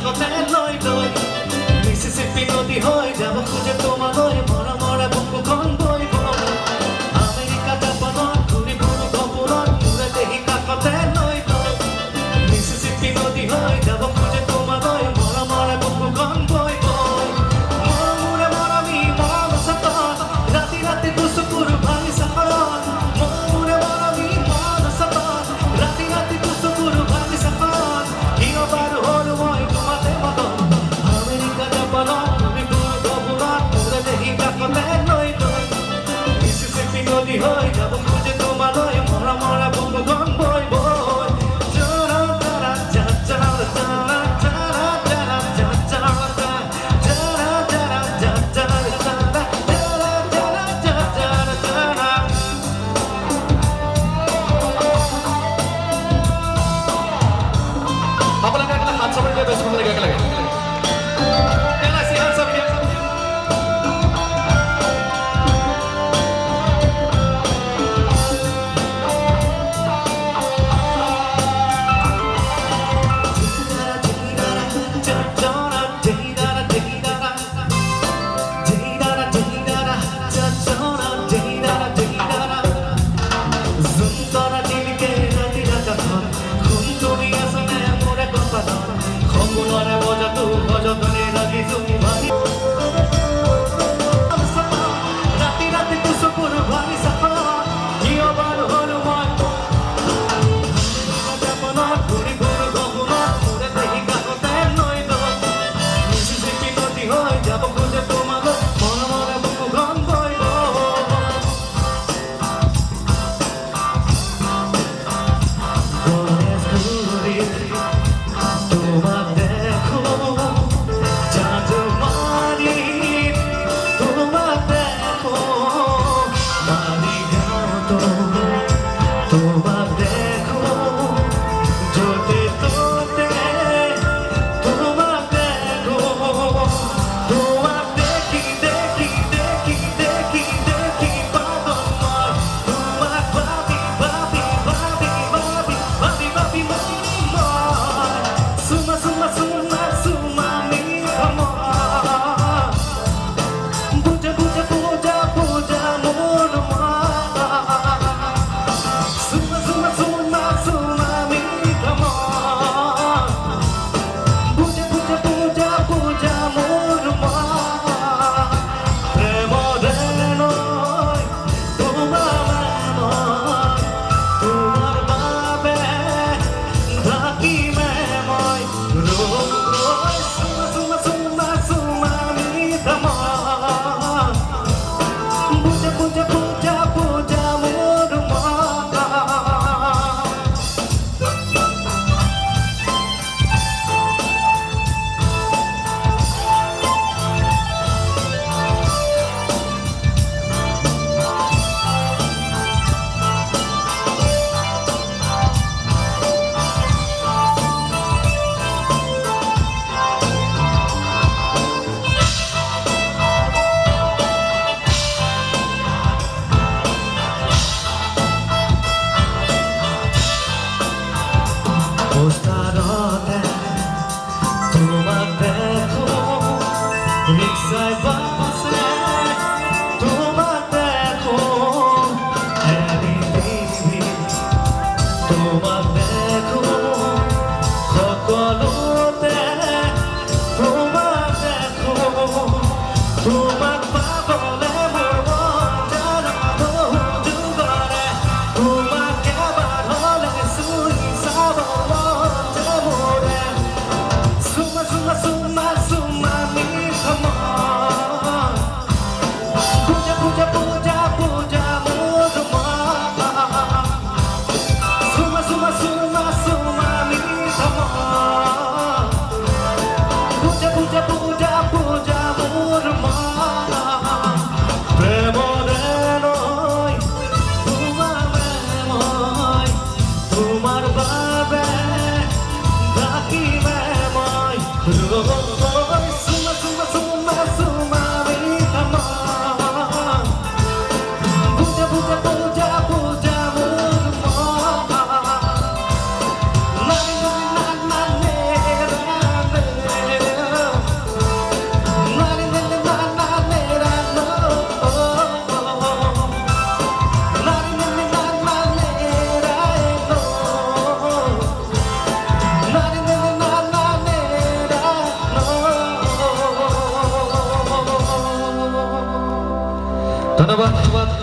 কাকতে লই লই মিসিসিপি নদী হয়ে যাব খুঁজে তোমায় মরা মরা বুকুখন বইব আমেরিকা জাপানত ঘুরি ঘুরি গপুরত ঘুরে দেখি কাকতে লই লই মিসিসিপি নদী হয়ে যাব খুঁজে তোমায় মরা মরা বুকুখন বইব মরে মরামি মন সত রাতি রাতি দুসুকুর ভাঙি সাফারত মরে মরামি মন সত রাতি রাতি দুসুকুর ভাঙি সাফারত কিয়বার হল মই তোমাতে মতন আমেরিকা জাপানত ঘুরি ঘুরি গপুরত ঘুরে দেখি কাকতে লই লই মিসিসিপি নদী হয়ে যাব খুঁজে তোমায় মরা মরা বুকুখন বইব ধন্যবাদ।